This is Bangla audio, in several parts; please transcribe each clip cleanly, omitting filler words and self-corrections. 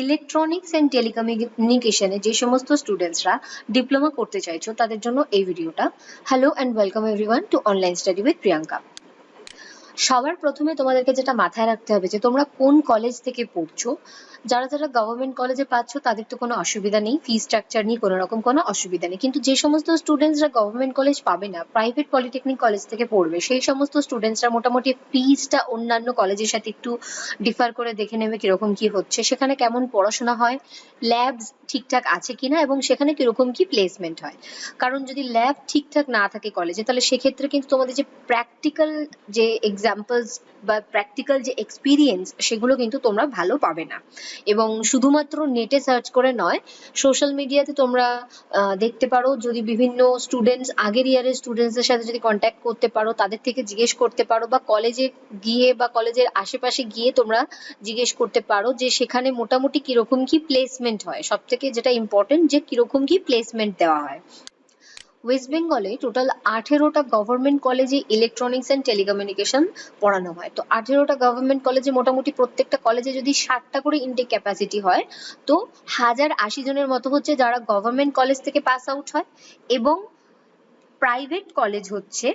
ইলেকট্রনিক্স এন্ড টেলিকমিউনিকেশনে যে সমস্ত স্টুডেন্টসরা ডিপ্লোমা করতে চাইছো তাদের জন্য এই ভিডিওটা। Hello and welcome everyone two online study with Priyanka. সবার প্রথমে তোমাদেরকে যেটা মাথায় রাখতে হবে যে তোমরা কোন কলেজ থেকে পড়ছো। যারা যারা গভর্নমেন্ট কলেজে পাচ্ছ তাদের তো কোনো অসুবিধা নেই, ফি স্ট্রাকচার নিয়ে কোনো রকম কোনো অসুবিধা নেই। কিন্তু যে সমস্ত স্টুডেন্টসরা গভর্নমেন্ট কলেজ পাবে না, প্রাইভেট পলিটেকনিক কলেজ থেকে পড়বে, সেই সমস্ত স্টুডেন্টসরা মোটামুটি ফিজটা অন্যান্য কলেজের সাথে একটু ডিফার করে দেখে নেবে কিরকম কি হচ্ছে, সেখানে কেমন পড়াশোনা হয়, ল্যাবস ঠিকঠাক আছে কিনা এবং সেখানে কিরকম কি প্লেসমেন্ট হয়। কারণ যদি ল্যাব ঠিকঠাক না থাকে কলেজে তাহলে সেক্ষেত্রে কিন্তু তোমাদের যে প্র্যাকটিক্যাল যে এক্সাম্পলস বা প্র্যাকটিক্যাল যে এক্সপিরিয়েন্স সেগুলো কিন্তু তোমরা ভালো পাবে না। এবং শুধুমাত্র নেটে সার্চ করে নয়, সোশ্যাল মিডিয়াতে তোমরা দেখতে পারো, যদি বিভিন্ন স্টুডেন্টস আগের ইয়ারের স্টুডেন্টসদের সাথে যদি কন্ট্যাক্ট করতে পারো, তাদের থেকে জিজ্ঞেস করতে পারো, বা কলেজে গিয়ে বা কলেজের আশেপাশে গিয়ে তোমরা জিজ্ঞেস করতে পারো যে সেখানে মোটামুটি কিরকম কি প্লেসমেন্ট হয়। সব থেকে যেটা ইম্পর্টেন্ট যে কিরকম কি প্লেসমেন্ট দেওয়া হয়। ওয়েস্ট বেঙ্গলে টোটাল 18টা গভর্নমেন্ট কলেজে ইলেকট্রনিক্স অ্যান্ড টেলিকমিউনিকেশন পড়ানো হয়। তো 18টা গভর্নমেন্ট কলেজে মোটামুটি প্রত্যেকটা কলেজে যদি 60টা করে ইনটেক ক্যাপাসিটি হয়, তো 1080 জনের মতো হচ্ছে যারা গভর্নমেন্ট কলেজ থেকে পাস আউট হয়, এবং প্রাইভেট কলেজ হচ্ছে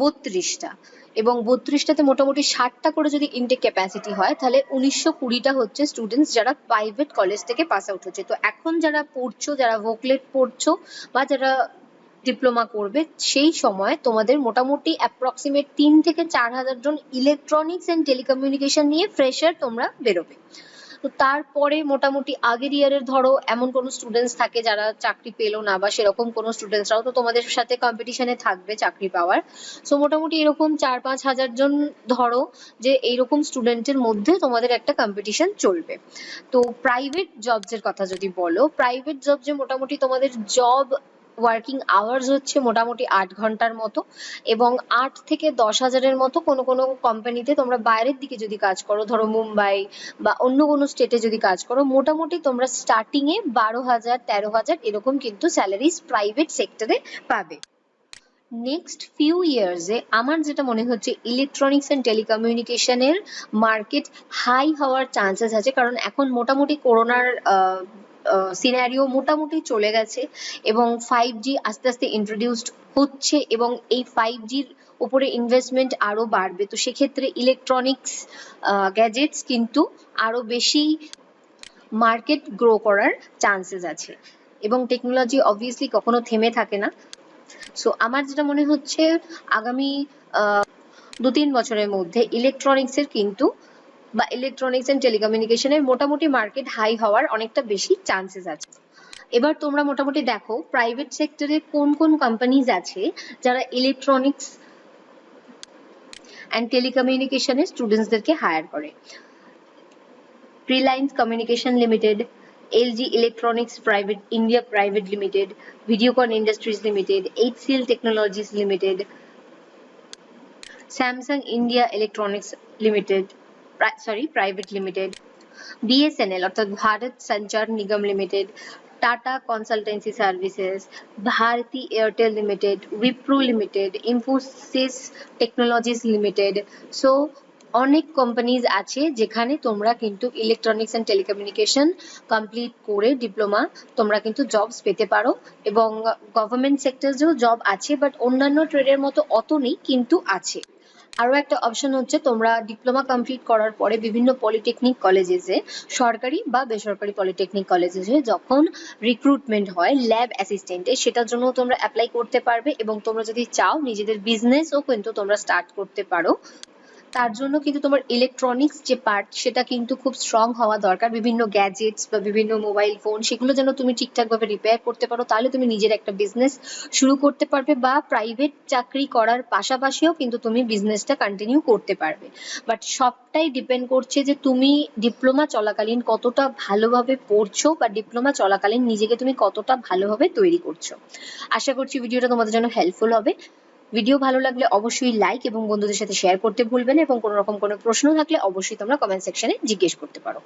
32টা, এবং 32টাতে মোটামুটি 60টা করে যদি ইনটেক ক্যাপাসিটি হয় তাহলে 1920টা হচ্ছে স্টুডেন্টস যারা প্রাইভেট কলেজ থেকে পাস আউট হচ্ছে। তো এখন যারা পড়ছো, যারা ভোকলেট পড়ছো বা যারা ডিপ্লোমা করবে, সেই সময় তোমাদের মোটামুটি অ্যাপ্রক্সিমেট 3 থেকে 4 হাজার জন ইলেকট্রনিক্স এন্ড টেলিকমিউনিকেশন নিয়ে ফ্রেশার তোমরা বেরোবে। তো তারপরে মোটামুটি আগের ইয়ারের ধরো এমন কোনো স্টুডেন্টস থাকে যারা চাকরি পেলো না, বা সেরকম কোনো স্টুডেন্টসরাও তো তোমাদের সাথে কম্পিটিশনে থাকবে চাকরি পাওয়ার। সো মোটামুটি এরকম 4-5 হাজার জন ধরো যে এইরকম স্টুডেন্টের মধ্যে তোমাদের একটা কম্পিটিশন চলবে। তো প্রাইভেট জবস এর কথা যদি বলো, প্রাইভেট জব যে মোটামুটি তোমাদের জব ওয়ার্কিং আওয়ার্স হচ্ছে মোটামুটি 8 ঘন্টার মতো, এবং 8 থেকে 10 হাজারের মতো কোনো কোনো কোম্পানিতে তোমরা বাইরের দিকে যদি কাজ করো, ধরো মুম্বাই বা অন্য কোনো স্টেটে যদি কাজ করো, মোটামুটি তোমরা স্টার্টিং এ 12,000 13,000 এরকম কিন্তু স্যালারিজ প্রাইভেট সেক্টরে পাবে। নেক্সট ফিউ ইয়ার্সে আমার যেটা মনে হচ্ছে ইলেকট্রনিক্স অ্যান্ড টেলিকমিউনিকেশনের মার্কেট হাই হওয়ার চান্সেস আছে, কারণ এখন মোটামুটি করোনার সিনারিও মোটামুটি চলে গেছে এবং 5G আস্তে আস্তে ইন্ট্রোডিউসড হচ্ছে, এবং এই 5Gর উপরে ইনভেস্টমেন্ট আরো বাড়বে। তো সেক্ষেত্রে ইলেকট্রনিক্স গ্যাজেটস কিন্তু আরো বেশি মার্কেট গ্রো করার চান্সেস আছে, এবং টেকনোলজি অবভিয়াসলি কখনো থেমে থাকে না। সো আমার যেটা মনে হচ্ছে আগামী 2-3 বছরের মধ্যে ইলেকট্রনিক্স এর কিন্তু বা ইলেকট্রনিক্স এন্ড টেলিকমিউনিকেশনের মোটামুটি মার্কেট হাই হওয়ার অনেকটা বেশি চান্সেস আছে। এবার তোমরা মোটামুটি দেখো প্রাইভেট সেক্টরে কোন কোন কোম্পানিজ আছে যারা ইলেকট্রনিক্স অ্যান্ড টেলিকমিউনিকেশনের স্টুডেন্টসদেরকে হায়ার করে। Reliance communication limited, LG Electronics Private India Private Limited, Videocon Industries Limited, HCL Technologies Limited, Samsung India Electronics Limited, Private Limited, BSNL অর্থাৎ Bharat Sanchar Nigam limited, Tata consultancy services, Bharti Airtel limited, Wipro limited, Infosys technologies limited. So অনেক কোম্পানিজ আছে যেখানে তোমরা কিন্তু ইলেকট্রনিক্স অ্যান্ড টেলিকমিউনিকেশন কমপ্লিট করে ডিপ্লোমা তোমরা কিন্তু জবস পেতে পারো, এবং গভর্নমেন্ট সেক্টরেও জব আছে, বাট অন্যান্য ট্রেডের মতো অত নেই, কিন্তু আছে। আরো একটা অপশন হচ্ছে তোমরা ডিপ্লোমা কমপ্লিট করার পরে বিভিন্ন পলিটেকনিক কলেজেসে, সরকারি বা বেসরকারি পলিটেকনিক কলেজেসে যখন রিক্রুটমেন্ট হয় ল্যাব অ্যাসিস্ট্যান্টে, সেটার জন্য তোমরা অ্যাপ্লাই করতে পারবে, এবং তোমরা যদি চাও নিজেদের বিজনেসও কিন্তু তোমরা স্টার্ট করতে পারো। তার জন্য কিন্তু তোমার ইলেকট্রনিক্স যে পার্ট সেটা কিন্তু খুব স্ট্রং হওয়া দরকার। বিভিন্ন গ্যাজেটস বা বিভিন্ন মোবাইল ফোন সেগুলো যেন তুমি ঠিকঠাক ভাবে রিপেয়ার করতে পারো, তাহলে তুমি নিজের একটা বিজনেস শুরু করতে পারবে, বা প্রাইভেট চাকরি করার পাশাপাশিও কিন্তু তুমি বিজনেসটা কন্টিনিউ করতে পারবে। বাট সবটাই ডিপেন্ড করছে যে তুমি ডিপ্লোমা চলাকালীন কতটা ভালোভাবে পড়ছো, বা ডিপ্লোমা চলাকালীন নিজেকে তুমি কতটা ভালোভাবে তৈরি করছো। আশা করছি ভিডিওটা তোমাদের জন্য হেল্পফুল হবে। ভিডিও ভালো লাগলে অবশ্যই লাইক এবং বন্ধুদের সাথে শেয়ার করতে ভুলবেন, এবং কোনো রকম কোনো প্রশ্ন থাকলে অবশ্যই তোমরা কমেন্ট সেকশনে জিজ্ঞেস করতে পারো।